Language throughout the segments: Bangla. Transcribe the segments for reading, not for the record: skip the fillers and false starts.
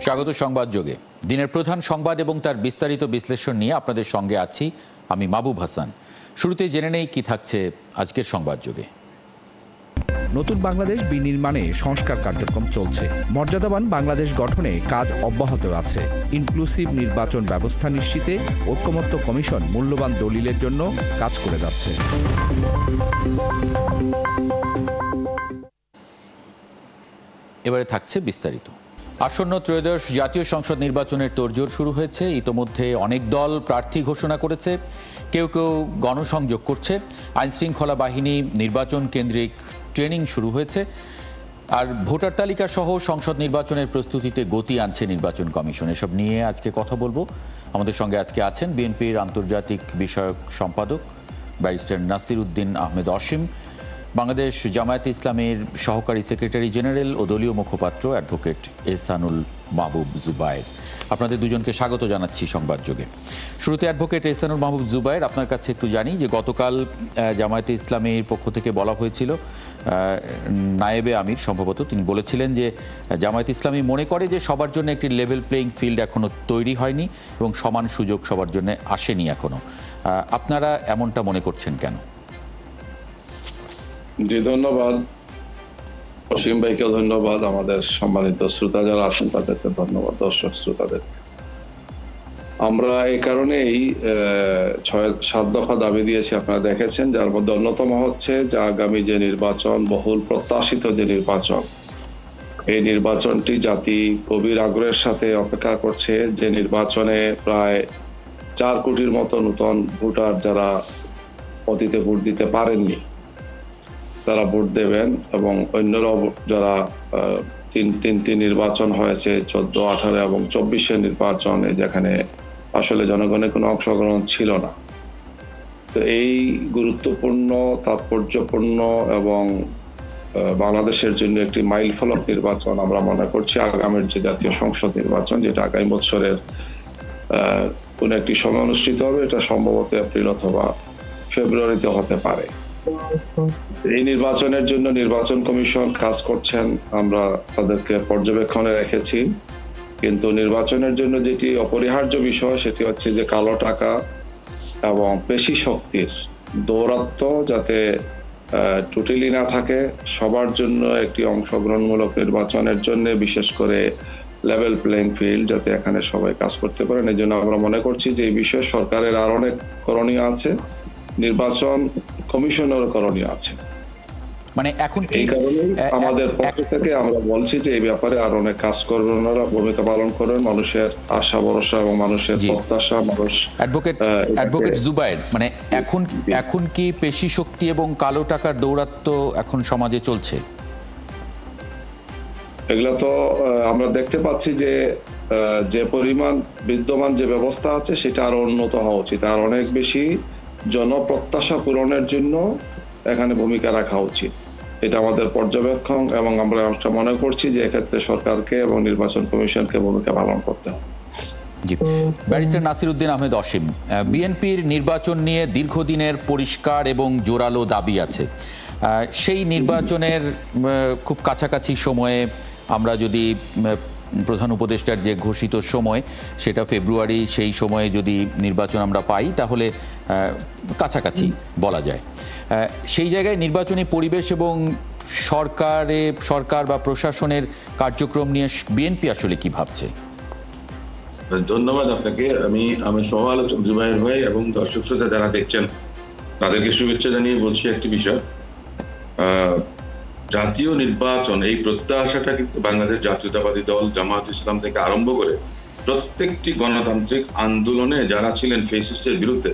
স্বাগত সংবাদযোগে। দিনের প্রধান সংবাদ এবং তার বিস্তারিত বিশ্লেষণ নিয়ে আপনাদের সঙ্গে আছি আমি মাহবুব হাসান। শুরুতেই জেনে নেই কি থাকছে আজকের সংবাদযোগে। নতুন বাংলাদেশ বিনির্মাণে সংস্কার কার্যক্রম চলছে। মর্যাদাবান বাংলাদেশ গঠনে কাজ অব্যাহত আছে। ইনক্লুসিভ নির্বাচন ব্যবস্থা নিশ্চিতে ঐক্যমত্য কমিশন মূল্যবান দলিলের জন্য কাজ করে যাচ্ছে। এবারে থাকছে বিস্তারিত। আসন্ন ত্রয়োদশ জাতীয় সংসদ নির্বাচনের তোড়জোড় শুরু হয়েছে। ইতোমধ্যে অনেক দল প্রার্থী ঘোষণা করেছে, কেউ কেউ গণসংযোগ করছে। আইনশৃঙ্খলা বাহিনী নির্বাচন কেন্দ্রিক ট্রেনিং শুরু হয়েছে। আর ভোটার তালিকা সহ সংসদ নির্বাচনের প্রস্তুতিতে গতি আনছে নির্বাচন কমিশন। এসব নিয়ে আজকে কথা বলবো। আমাদের সঙ্গে আজকে আছেন বিএনপির আন্তর্জাতিক বিষয়ক সম্পাদক ব্যারিস্টার নাসির উদ্দিন আহমেদ অসীম, বাংলাদেশ জামায়াতে ইসলামের সহকারী সেক্রেটারি জেনারেল ও দলীয় মুখপাত্র অ্যাডভোকেট এহসানুল মাহবুব জুবায়ের। আপনাদের দুজনকে স্বাগত জানাচ্ছি সংবাদযোগে। শুরুতে অ্যাডভোকেট এহসানুল মাহবুব জুবায়ের, আপনার কাছে একটু জানি যে গতকাল জামায়াতে ইসলামের পক্ষ থেকে বলা হয়েছিল, নায়েবে আমির সম্ভবত তিনি বলেছিলেন যে জামায়াতে ইসলামী মনে করে যে সবার জন্য একটি লেভেল প্লেইং ফিল্ড এখনো তৈরি হয়নি এবং সমান সুযোগ সবার জন্য আসেনি এখনো। আপনারা এমনটা মনে করছেন কেন? জি, ধন্যবাদ অসীম ভাইকে, ধন্যবাদ আমাদের সম্মানিত শ্রোতা যারা আছেন তাদেরকে ধন্যবাদ, দর্শক শ্রোতাদের। আমরা এই কারণেই 6-7 দফা দাবি দিয়েছি, আপনারা দেখেছেন, যার মধ্যে অন্যতম হচ্ছে যে আগামী যে নির্বাচন, বহুল প্রত্যাশিত যে নির্বাচন, এই নির্বাচনটি জাতি গভীর আগ্রহের সাথে অপেক্ষা করছে। যে নির্বাচনে প্রায় 4 কোটির মতো নতুন ভোটার যারা অতীতে ভোট দিতে পারেননি তারা ভোট দেবেন, এবং অন্যরাও যারা তিনটি নির্বাচন হয়েছে, 14, 18 এবং 24 নির্বাচনে, যেখানে আসলে জনগণের কোনো অংশগ্রহণ ছিল না। তো এই গুরুত্বপূর্ণ, তাৎপর্যপূর্ণ এবং বাংলাদেশের জন্য একটি মাইল ফলক নির্বাচন আমরা মনে করছি আগামীর যে জাতীয় সংসদ নির্বাচন, যেটা আগামী বছরের কোন একটি সময় অনুষ্ঠিত হবে। এটা সম্ভবত এপ্রিল অথবা ফেব্রুয়ারিতে হতে পারে। এই নির্বাচনের জন্য নির্বাচন কমিশন কাজ করছেন, আমরা তাদেরকে পর্যবেক্ষণে রেখেছি। কিন্তু নির্বাচনের জন্য যেটি অপরিহার্য বিষয় সেটি হচ্ছে যে কালো টাকা এবং পেশি শক্তির দৌরাত্ম্য যাতে টোটালি না থাকে। সবার জন্য একটি অংশগ্রহণমূলক নির্বাচনের জন্য, বিশেষ করে লেভেল প্লেইং ফিল্ড, যাতে এখানে সবাই কাজ করতে পারেন। এই জন্য আমরা মনে করছি যে এই বিষয়ে সরকারের আর অনেক করণীয় আছে, নির্বাচন কমিশনের করণীয় আছে। মানে এখন এই কারণে আমাদের পক্ষ থেকে আমরা বলছি যে এই ব্যাপারে আর অনেক কাজ করবেন, ওনারা ভূমিকা পালন করবেন, মানুষের আশা ভরসা এবং মানুষের প্রত্যাশা মানুষ। অ্যাডভোকেট জুবায়ের, মানে এখন কি পেশি শক্তি এবং কালো টাকার দৌরাত্ম্য এখন সমাজে চলছে? এগুলা তো আমরা দেখতে পাচ্ছি যে পরিমাণ বিদ্যমান যে ব্যবস্থা আছে সেটা আরো উন্নত হওয়া উচিত, আর অনেক বেশি জনপ্রত্যাশা পূরণের জন্য এখানে ভূমিকা রাখা উচিত। এটা আমাদের পর্যবেক্ষণ, এবং আমরা মনে করছি যে এক্ষেত্রে সরকারকে এবং নির্বাচন কমিশনকে ভূমিকা পালন করতে হবে। জি, ব্যারিস্টার নাসির উদ্দিন আহমেদ অসীম, বিএনপির নির্বাচন নিয়ে দীর্ঘদিনের পরিষ্কার এবং জোরালো দাবি আছে। সেই নির্বাচনের খুব কাছাকাছি সময়ে আমরা যদি প্রধান উপদেষ্টার যে ঘোষিত সময় সেটা ফেব্রুয়ারি, সেই সময়ে যদি নির্বাচন আমরা পাই তাহলে কাছাকাছি বলা যায়। সেই জায়গায় নির্বাচনী পরিবেশ এবং সরকার বা প্রশাসনের কার্যক্রম নিয়ে বিএনপি আসলে কি ভাবছে? ধন্যবাদ আপনাকে। আমি সহ-আলোচক জুবায়ের ভাই এবং দর্শক শ্রোতা যারা দেখছেন তাদেরকে শুভেচ্ছা জানিয়ে বলছি একটি বিষয়, জাতীয় নির্বাচন, এই প্রত্যাশাটা কিন্তু বাংলাদেশ জাতীয়তাবাদী দল জামায়াত ইসলাম থেকে আরম্ভ করে প্রত্যেকটি গণতান্ত্রিক আন্দোলনে যারা ছিলেন ফ্যাসিস্টের বিরুদ্ধে,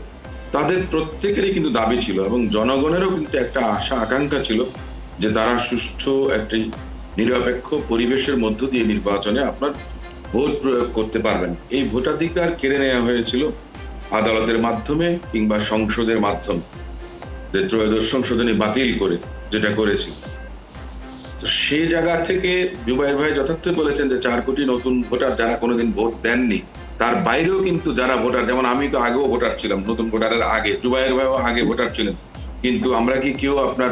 তাদের প্রত্যেকেরই কিন্তু দাবি ছিল, এবং জনগণেরও কিন্তু একটা আশা আকাঙ্ক্ষা ছিল যে তারা সুষ্ঠু একটি নিরপেক্ষ পরিবেশের মধ্য দিয়ে নির্বাচনে আপনার ভোট প্রয়োগ করতে পারবেন। এই ভোটাধিকার কেড়ে নেওয়া হয়েছিল আদালতের মাধ্যমে কিংবা সংসদের মাধ্যমে, যে ত্রয়োদশ সংশোধনী বাতিল করে যেটা করেছিল। তো সেই জায়গা থেকে জুবায়ের ভাই যথার্থ বলেছেন যে 4 কোটি নতুন ভোটার যারা কোনোদিন ভোট দেননি, তার বাইরেও কিন্তু যারা ভোটার, যেমন আমি তো আগেও ভোটার ছিলাম, নতুন ভোটারের আগে, জুবায়ের ভাইও আগে ভোটার ছিলেন, কিন্তু আমরা কি কেউ আপনার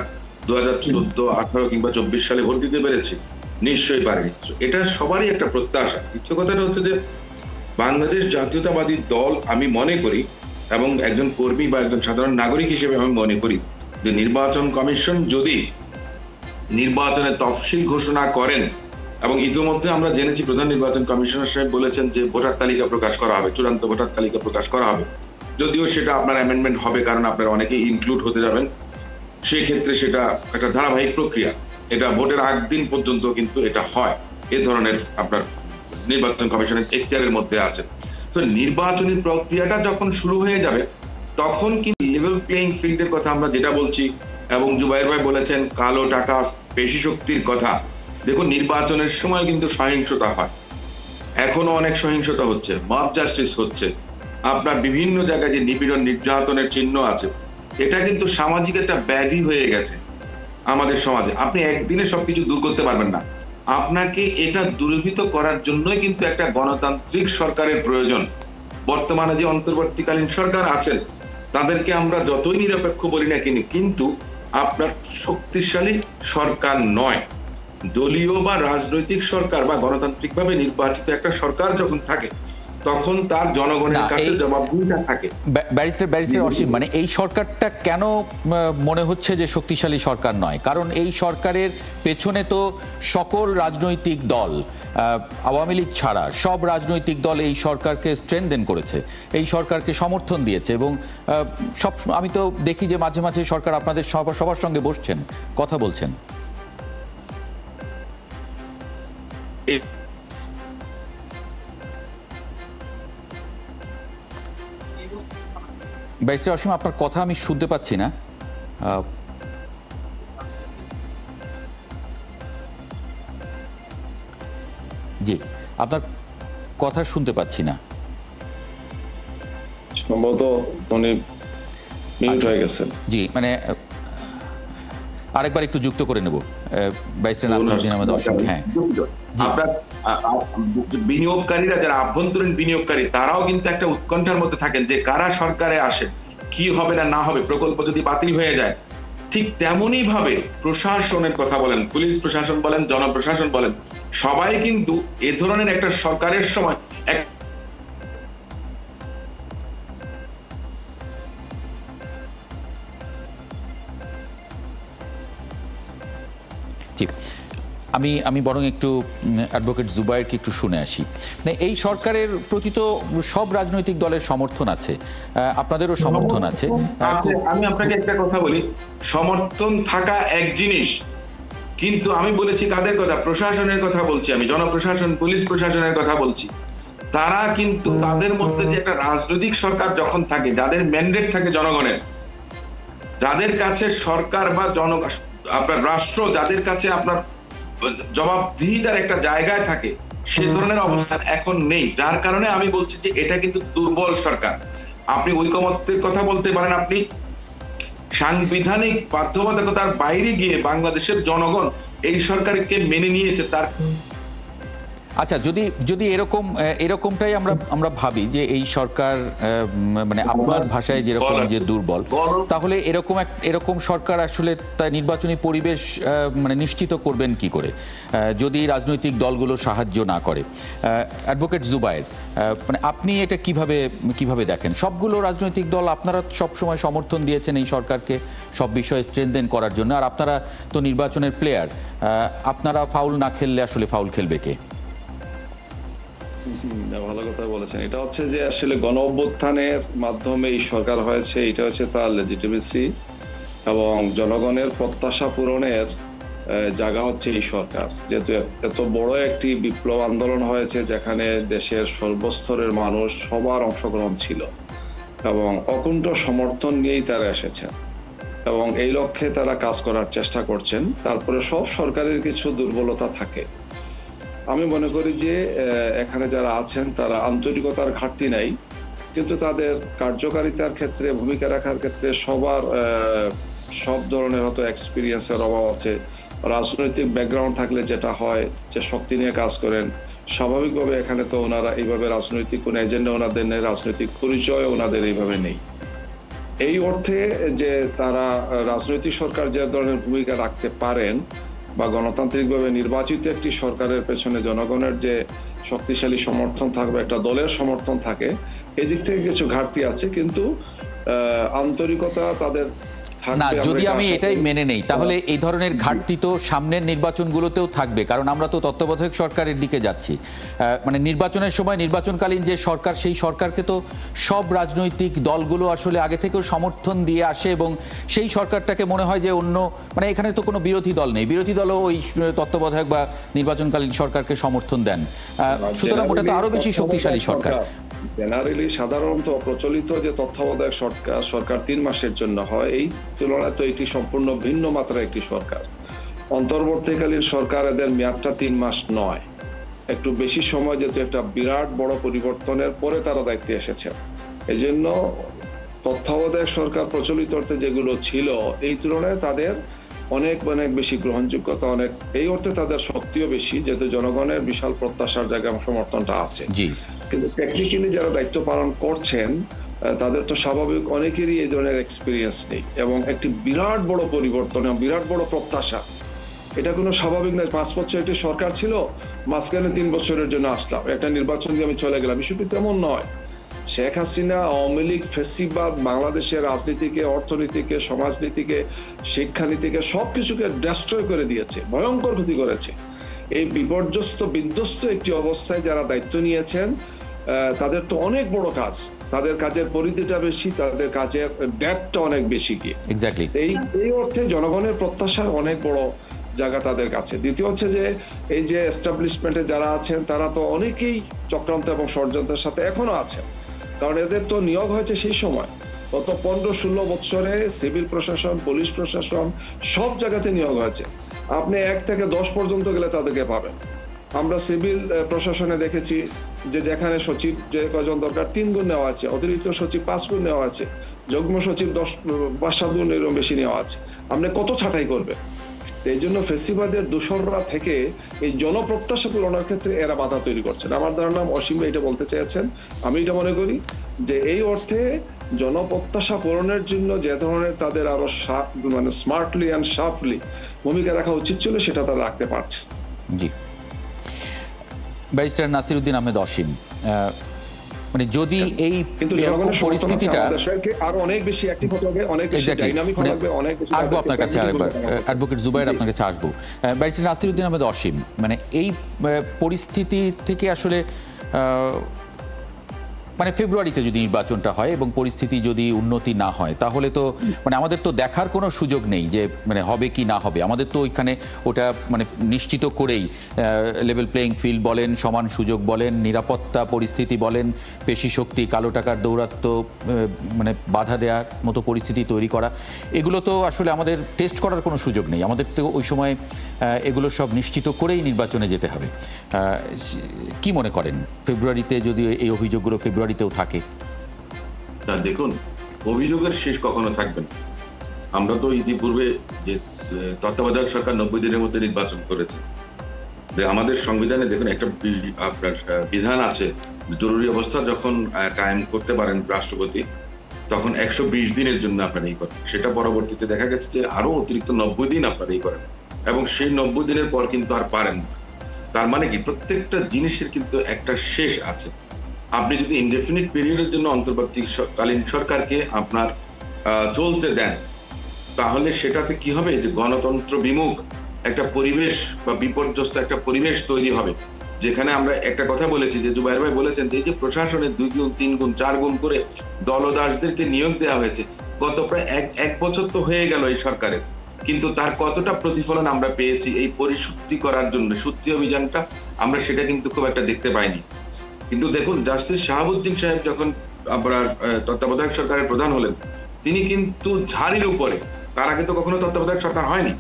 2014, 18 কিংবা 24 সালে ভোট দিতে পেরেছি? নিশ্চয়ই পারেনি। এটা সবারই একটা প্রত্যাশা। দ্বিতীয় কথাটা হচ্ছে যে বাংলাদেশ জাতীয়তাবাদী দল, আমি মনে করি এবং একজন কর্মী বা একজন সাধারণ নাগরিক হিসেবে আমি মনে করি যে নির্বাচন কমিশন যদি নির্বাচনের তফসিল ঘোষণা করেন, এবং ইতিমধ্যে আমরা জেনেছি প্রধান নির্বাচন কমিশনার সাহেব বলেছেন যে ভোটার তালিকা প্রকাশ করা হবে, চূড়ান্ত ভোটার তালিকা প্রকাশ করা হবে, যদিও সেটা আপনার অ্যামেন্ডমেন্ট হবে কারণ আপনারা অনেকেই ইনক্লুড হতে যাবেন, সেই ক্ষেত্রে সেটা একটা ধারাবাহিক প্রক্রিয়া, এটা ভোটের আগ দিন পর্যন্ত কিন্তু এটা হয়, এ ধরনের আপনার নির্বাচন কমিশনের এখতিয়ারের মধ্যে আছে। তো নির্বাচনী প্রক্রিয়াটা যখন শুরু হয়ে যাবে তখন কিন্তু লেভেল প্লেইং ফিল্ডের কথা আমরা যেটা বলছি, এবং জুবাইর ভাই বলেছেন কালো টাকা পেশি শক্তির কথা। দেখুন, নির্বাচনের সময় কিন্তু সহিংসতা হয়, এখনো অনেক সহিংসতা হচ্ছে, মব জাস্টিস হচ্ছে, আপনার বিভিন্ন জায়গায় যে নিপীড়ন নির্যাতনের চিহ্ন আছে, এটা কিন্তু সামাজিক একটা ব্যাধি হয়ে গেছে আমাদের সমাজে। আপনি একদিনে সবকিছু দূর করতে পারবেন না, আপনাকে এটা দূরীভূত করার জন্যই কিন্তু একটা গণতান্ত্রিক সরকারের প্রয়োজন। বর্তমানে যে অন্তর্বর্তীকালীন সরকার আছেন তাদেরকে আমরা যতই নিরপেক্ষ বলি না কিন্তু আপনার শক্তিশালী সরকার নয়। দলীয় বা রাজনৈতিক সরকার বা গণতান্ত্রিকভাবে নির্বাচিত একটা সরকার যখন থাকে তখন তার জনগণের কাছে জবাবদিহিতা থাকে। ব্যারিস্টার অসীম, মানে এই সরকারটা কেন মনে হচ্ছে যে শক্তিশালী সরকার নয়? কারণ এই সরকারের পেছনে তো সকল রাজনৈতিক দল, আওয়ামী লীগ ছাড়া সব রাজনৈতিক দল এই সরকারকে স্ট্রেনথেন করেছে, এই সরকারকে সমর্থন দিয়েছে, এবং সব আমি তো দেখি যে মাঝে মাঝে সরকার আপনাদের সবার সঙ্গে বসছেন, কথা বলছেন। ব্যারিস্টার অসীম, আপনার কথা আমি শুনতে পাচ্ছি না। জি, আপনার কথা শুনতে পাচ্ছি না। সম্ভবত উনি মিউট হয়ে গেছেন। জি, মানে আরেকবার একটু যুক্ত করে নেব ব্যারিস্টার নাসিরউদ্দিন আহমেদ অসীম। হ্যাঁ, আপনার বিনিয়োগকারীরা যারা আভ্যন্তরীণ বিনিয়োগকারী তারাও কিন্তু একটা উৎকণ্ঠার মধ্যে থাকেন যে কারা সরকারে আসে, কি হবে না হবে, প্রকল্প যদি বাতিল হয়ে যায়। ঠিক তেমনই ভাবে প্রশাসনের কথা বলেন, পুলিশ প্রশাসন বলেন, জনপ্রশাসন বলেন, সবাই কিন্তু এ ধরনের একটা সরকারের সময় আমি বরং একটু অ্যাডভোকেট জুবায়েরকে একটু শুনে আসি। মানে এই সরকারের প্রতি তো সব রাজনৈতিক দলের সমর্থন আছে, আপনাদেরও সমর্থন আছে। আমি আপনাকে একটা কথা বলি, সমর্থন থাকা এক জিনিস, কিন্তু আমি বলেছি কাদের কথা, প্রশাসনের কথা বলছি, আমি জনপ্রশাসন, পুলিশ প্রশাসনের কথা বলছি। তারা কিন্তু তাদের মধ্যে যে একটা রাজনৈতিক সরকার যখন থাকে, যাদের ম্যান্ডেট থাকে জনগণের, যাদের কাছে সরকার বা আপনার রাষ্ট্র, যাদের কাছে আপনার জবাবদিহিতার একটা জায়গায় থাকে, সে ধরনের অবস্থান এখন নেই। যার কারণে আমি বলছি যে এটা কিন্তু দুর্বল সরকার। আপনি ঐকমত্যের কথা বলতে পারেন, আপনি সাংবিধানিক বাধ্যবাধকতার বাইরে গিয়ে বাংলাদেশের জনগণ এই সরকারকে মেনে নিয়েছে। তার আচ্ছা, যদি এরকমটাই আমরা ভাবি যে এই সরকার, মানে আপনার ভাষায় যেরকম যে দুর্বল, তাহলে এরকম সরকার আসলে তার নির্বাচনী পরিবেশ মানে নিশ্চিত করবেন কি করে যদি রাজনৈতিক দলগুলো সাহায্য না করে? অ্যাডভোকেট জুবায়ের, মানে আপনি এটা কিভাবে দেখেন? সবগুলো রাজনৈতিক দল আপনারা সব সময় সমর্থন দিয়েছেন এই সরকারকে সব বিষয়ে স্ট্রেনথেন করার জন্য, আর আপনারা তো নির্বাচনের প্লেয়ার, আপনারা ফাউল না খেললে আসলে ফাউল খেলবে কে? ভালো কথা বলেছেন। এটা হচ্ছে যে আসলে গণ অভ্যুত্থানের মাধ্যমে এই সরকার হয়েছে, এটা হচ্ছে তার লেজিটিমেসি এবং জনগণের প্রত্যাশা পূরণের জায়গা হচ্ছে এই সরকার। যেহেতু এত বড় একটি বিপ্লব আন্দোলন হয়েছে যেখানে দেশের সর্বস্তরের মানুষ সবার অংশগ্রহণ ছিল এবং অকুণ্ঠ সমর্থন নিয়েই তারা এসেছেন এবং এই লক্ষ্যে তারা কাজ করার চেষ্টা করছেন। তারপরে সব সরকারের কিছু দুর্বলতা থাকে। আমি মনে করি যে এখানে যারা আছেন তারা আন্তরিকতার ঘাটতি নাই, কিন্তু তাদের কার্যকারিতার ক্ষেত্রে, ভূমিকা রাখার ক্ষেত্রে সব ধরনের হয়তো এক্সপিরিয়েন্সের অভাব আছে। রাজনৈতিক ব্যাকগ্রাউন্ড থাকলে যেটা হয় যে শক্তি নিয়ে কাজ করেন, স্বাভাবিকভাবে এখানে তো ওনারা এইভাবে রাজনৈতিক কোনো এজেন্ডা ওনাদের নেই, রাজনৈতিক পরিচয় ওনাদের এইভাবে নেই। এই অর্থে যে তারা রাজনৈতিক সরকার যে ধরনের ভূমিকা রাখতে পারেন বা গণতান্ত্রিকভাবে নির্বাচিত একটি সরকারের পেছনে জনগণের যে শক্তিশালী সমর্থন থাকবে, একটা দলের সমর্থন থাকে, এদিক থেকে কিছু ঘাটতি আছে, কিন্তু আন্তরিকতা তাদের না, যদি আমি এটাই মেনে নেই তাহলে এই ধরনের ঘাটতি তো সামনের নির্বাচনগুলোতেও থাকবে, কারণ আমরা তো তত্ত্বাবধায়ক সরকারের দিকে যাচ্ছি। মানে নির্বাচনের সময় নির্বাচনকালীন যে সরকার, সেই সরকারকে তো সব রাজনৈতিক দলগুলো আসলে আগে থেকেও সমর্থন দিয়ে আসে এবং সেই সরকারটাকে মনে হয় যে অন্য, মানে এখানে তো কোনো বিরোধী দল নেই, বিরোধী দলও ওই তত্ত্বাবধায়ক বা নির্বাচনকালীন সরকারকে সমর্থন দেন, সুতরাং ওটা তো আরো বেশি শক্তিশালী সরকার। জেনারেলি সাধারণত প্রচলিত যে তত্ত্বাবধায়ক সরকার 3 মাসের জন্য হয়, এই তুলনায় তো এটি সম্পূর্ণ ভিন্ন মাত্রার একটি সরকার। অন্তর্বর্তীকালীন সরকার এদের মেয়াদটা 3 মাস নয়, একটু বেশি সময়, যেহেতু একটা বিরাট বড় পরিবর্তনের পরে তারা দায়িত্বে এসেছে। এই জন্য তত্ত্বাবধায়ক সরকার প্রচলিত অর্থে যেগুলো ছিল, এই তুলনায় তাদের অনেক অনেক বেশি গ্রহণযোগ্যতা, অনেক, এই অর্থে তাদের শক্তিও বেশি, যেহেতু জনগণের বিশাল প্রত্যাশার জায়গা সমর্থনটা আছে। কিন্তু টেকনিক্যালি যারা দায়িত্ব পালন করছেন তাদের তো স্বাভাবিক অনেকেরই এই ধরনের এক্সপিরিয়েন্স নেই, এবং একটি বিরাট বড় পরিবর্তন এবং বিরাট বড় প্রত্যাশা, এটা কোনো স্বাভাবিক নয়। 5 বছর একটি সরকার ছিল, মাঝখানে 3 বছরের জন্য আসলাম, একটা নির্বাচন দিয়ে আমি চলে গেলাম, বিষয়টি তেমন নয়। শেখ হাসিনা, আওয়ামী লীগ, ফ্যাসিবাদ বাংলাদেশের রাজনীতিকে, অর্থনীতিকে, সমাজনীতিকে, শিক্ষানীতিকে সবকিছুকে ডেস্ট্রয় করে দিয়েছে, ভয়ঙ্কর ক্ষতি করেছে। এই বিধ্বস্ত একটি অবস্থায় যারা দায়িত্ব নিয়েছেন তাদের তো অনেক বড় কাজ, তাদের কাজের পরিধিটা বেশি, তাদের কাজের ডেপথটা অনেক বেশি গিয়ে এক্স্যাক্টলি এই অর্থে জনগণের প্রত্যাশার অনেক বড় জায়গা তাদের কাছে। দ্বিতীয় হচ্ছে যে এই যে এস্টাবলিশমেন্টে যারা আছেন তারা তো অনেকেই চক্রান্ত এবং ষড়যন্ত্রের সাথে এখনো আছেন, কারণ এদের তো নিয়োগ হয়েছে সেই সময়, গত 15-16 বছরে সিভিল প্রশাসন, পুলিশ প্রশাসন সব জায়গাতে নিয়োগ হয়েছে। আপনি 1 থেকে 10 পর্যন্ত গেলে তাদেরকে পাবেন। আমরা সিভিল প্রশাসনে দেখেছি যে যেখানে সচিব যে কজন দরকার 3 গুণ নেওয়া আছে, অতিরিক্ত সচিব 5 গুণ নেওয়া আছে, যুগ্ম সচিব 10-7 গুণ এরকম বেশি নেওয়া আছে। আপনি কত ছাঁটাই করবেন? এই জন্য ফেসিবাদের দোসররা থেকে এই জনপ্রত্যাশা পূরণের ক্ষেত্রে এরা বাধা তৈরি করছেন। আমার ধারণা অসীম এটা বলতে চেয়েছেন, আমি এটা মনে করি যে এই অর্থে জনপ্রত্যাশা পূরণের জন্য যে ধরনের তাদের আরো মানে স্মার্টলি অ্যান্ড শার্পলি ভূমিকা রাখা উচিত ছিল, সেটা তারা রাখতে পারছে। জি, ব্যারিস্টার নাসিরউদ্দিন আহমেদ অসীম, মানে যদি এই পরিস্থিতিটা আরো অনেক বেশি অ্যাক্টিভ হতে হবে, অনেক বেশি ডাইনামিক হতে হবে, অনেক বেশি আসবো আপনার কাছে আরেকবার, অ্যাডভোকেট জুবায়ের আপনার কাছে আসবো। ব্যারিস্টার নাসিরউদ্দিন আহমেদ অসীম, মানে এই পরিস্থিতি থেকে আসলে মানে ফেব্রুয়ারিতে যদি নির্বাচনটা হয় এবং পরিস্থিতি যদি উন্নতি না হয়, তাহলে তো মানে আমাদের তো দেখার কোনো সুযোগ নেই যে মানে হবে কি না হবে। আমাদের তো ওইখানে ওটা মানে নিশ্চিত করেই লেভেল প্লেইং ফিল্ড বলেন, সমান সুযোগ বলেন, নিরাপত্তা পরিস্থিতি বলেন, পেশি শক্তি, কালো টাকার দৌরাত্ম্য মানে বাধা দেওয়ার মতো পরিস্থিতি তৈরি করা, এগুলো তো আসলে আমাদের টেস্ট করার কোনো সুযোগ নেই। আমাদের তো ওই সময় এগুলো সব নিশ্চিত করেই নির্বাচনে যেতে হবে। কি মনে করেন ফেব্রুয়ারিতে যদি এই অভিযোগগুলো ফেব্রুয়ারিতেও থাকে? দেখুন, অভিযোগের শেষ কখনো থাকবে না। আমরা তো ইতিপূর্বে যে তত্ত্বাবধায়ক সরকার 90 দিনের মধ্যে নির্বাচন করেছে, আমাদের সংবিধানে দেখুন একটা আপনার বিধান আছে, জরুরি অবস্থা যখন কায়েম করতে পারেন রাষ্ট্রপতি, তখন 120 দিনের জন্য আপনারা এই করেন। সেটা পরবর্তীতে দেখা গেছে যে আরো অতিরিক্ত 90 দিন আপনারা এই করেন, এবং সেই 90 দিনের পর কিন্তু আর পারেন না। তার মানে কি, প্রত্যেকটা জিনিসের কিন্তু একটা শেষ আছে। আপনি যদি ইনডেফিনিট পিরিয়ডের জন্য অন্তর্বর্তীকালীন সরকারকে আপনার চলতে দেন, তাহলে সেটাতে কি হবে, যে গণতন্ত্র বিমুখ একটা পরিবেশ বা বিপর্যস্ত একটা পরিবেশ তৈরি হবে, যেখানে আমরা একটা কথা বলেছি যে জুবায়ের ভাই বলেছেন যে এই যে প্রশাসনের 2 গুণ 3 গুণ 4 গুণ করে দলদাসদেরকে নিয়োগ দেওয়া হয়েছে, গত প্রায় এক বছর তো হয়ে গেল এই সরকারের, কিন্তু তার কতটা প্রতিফলন আমরা পেয়েছি এই পরিশুদ্ধি করার জন্য, শুদ্ধি অভিযানটা আমরা সেটা কিন্তু খুব একটা দেখতে পাইনি। কিন্তু দেখুন, জাস্টিস শাহাবুদ্দিন সাহেব যখন আপনার তত্ত্বাবধায়ক সরকারের প্রধান হলেন, তিনি কিন্তু ঝাড়ির উপরে, তার আগে তো কখনো তত্ত্বাবধায়ক সরকার হয়নি,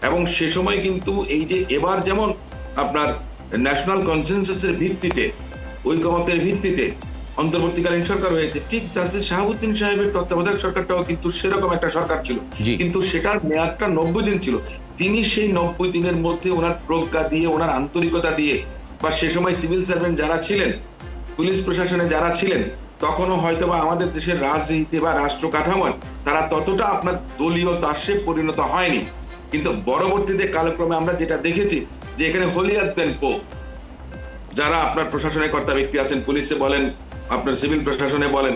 এবং সে সময় কিন্তু এই যে এবার যেমন আপনার ন্যাশনাল কনসেনসাসের ভিত্তিতে, ঐকমত্যের ভিত্তিতে অন্তর্বর্তীকালীন সরকার হয়েছে, ঠিক জাস্টিস শাহাবুদ্দিন সাহেবের তত্ত্বাবধায়ক সরকারটাও কিন্তু সেরকম একটা সরকার ছিল, কিন্তু সেটার মেয়াদটা 90 দিন ছিল। তিনি সেই 90 দিনের মধ্যে ওনার প্রজ্ঞা দিয়ে, ওনার আন্তরিকতা দিয়ে, বা সে সময় সিভিল সার্ভেন্ট যারা ছিলেন, পুলিশ প্রশাসনে যারা ছিলেন, তখনও হয়তোবা আমাদের দেশের রাজনীতি বা রাষ্ট্র কাঠামোয় তারা ততটা আপনার দলীয় দাসে পরিণত হয়নি, কিন্তু পরবর্তীতে কালক্রমে আমরা যেটা দেখেছি যে এখানে হলিয়ার দেন পোপ যারা আপনার প্রশাসনের কর্তা ব্যক্তি আছেন, পুলিশে বলেন, আপনার সিভিল প্রশাসনে বলেন,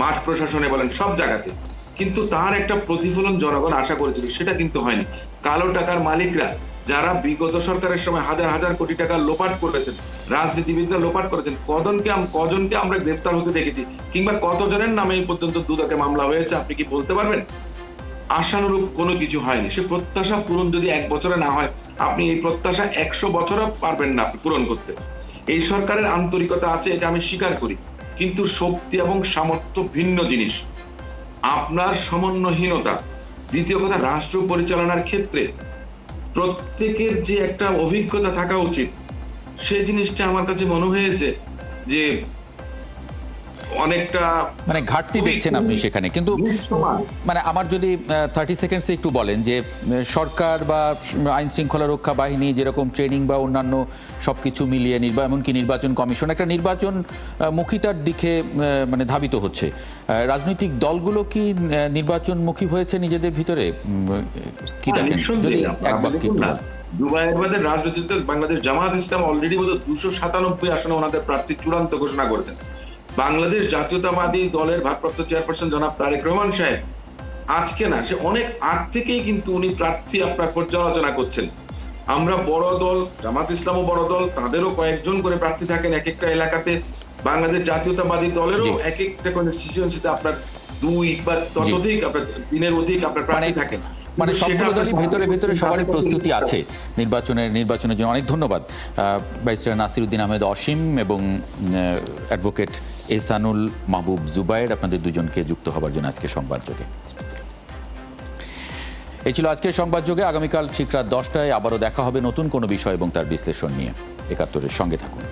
মাঠ প্রশাসনে বলেন, সব জায়গাতে কিন্তু তার একটা প্রতিফলন জনগণ আশা করেছিল, সেটা কিন্তু হয়নি। কালো টাকার মালিকরা যারা বিগত সরকারের সময় হাজার হাজার কোটি টাকা লোপাট করেছেন, রাজনীতিবিদরা লোপাট করেছেন, কজনকে আমরা গ্রেফতার হতে দেখেছি, কিংবা কতজনের নামে এই পর্যন্ত দুদকে মামলা হয়েছে আপনি কি বলতে পারবেন? আশানুরূপ কোনো কিছু হয়নি। সে প্রত্যাশা পূরণ যদি 1 বছরে না হয়, আপনি এই প্রত্যাশা 100 বছরও পারবেন না আপনি পূরণ করতে। এই সরকারের আন্তরিকতা আছে, এটা আমি স্বীকার করি, কিন্তু শক্তি এবং সামর্থ্য ভিন্ন জিনিস। আপনার সমন্বয়হীনতা, দ্বিতীয় কথা রাষ্ট্র পরিচালনার ক্ষেত্রে প্রত্যেকের যে একটা অভিজ্ঞতা থাকা উচিত, সেই জিনিসটা আমার কাছে মনে হয়েছে যে অনেকটা মানে ঘাটতি দেখছেন আপনি সেখানে। কিন্তু মানে আমার যদি 30 সেকেন্ডসে একটু বলেন যে সরকার বা আইন শৃঙ্খলা রক্ষা বাহিনী যেরকম ট্রেনিং বা অন্যান্য সবকিছু মিলিয়ে এমনকি নির্বাচন কমিশন একটা নির্বাচন মুখিতার দিকে মানে ধাবিত হচ্ছে, রাজনৈতিক দলগুলো কি নির্বাচনমুখী হয়েছে নিজেদের ভিতরে? কি দেখেন যদি এক বাক্যে একটু বলেন। দুবাইয়ের রাজনীতিতে বাংলাদেশ জামাত ইসলাম অলরেডি বোধহয় 297 আসনে ওনাদের প্রার্থী চূড়ান্ত ঘোষণা করেছেন। বাংলাদেশ জাতীয়তাবাদী দলের ভারপ্রাপ্ত চেয়ারপারসন জনাব তারেক রহমান সাহেব আজকে না, সে অনেক আগ থেকেই কিন্তু উনি প্রার্থী আপনার পর্যালোচনা করছেন। আমরা বড় দল, জামাত ইসলামও বড় দল, তাদেরও কয়েকজন করে প্রার্থী থাকেন এক একটা এলাকাতে। বাংলাদেশ জাতীয়তাবাদী দলেরও এক একটা কনস্টিটিউয়েন্সিতে আপনার 2 বা ততোধিক আপনার 3-এর অধিক আপনার প্রার্থী থাকেন। মানে সবগুলো দলই ভেতরে সবারই প্রস্তুতি আছে নির্বাচনের জন্য। অনেক ধন্যবাদ ব্যারিস্টার নাসিরউদ্দিন আহমেদ অসীম এবং অ্যাডভোকেট এহসানুল মাহবুব জুবায়ের, আপনাদের দুজনকে যুক্ত হবার জন্য আজকে সংবাদযোগে। এই ছিল আজকের সংবাদযোগে। আগামীকাল ঠিক রাত 10টায় আবারও দেখা হবে নতুন কোনো বিষয় এবং তার বিশ্লেষণ নিয়ে। ৭১-এর সঙ্গে থাকুন।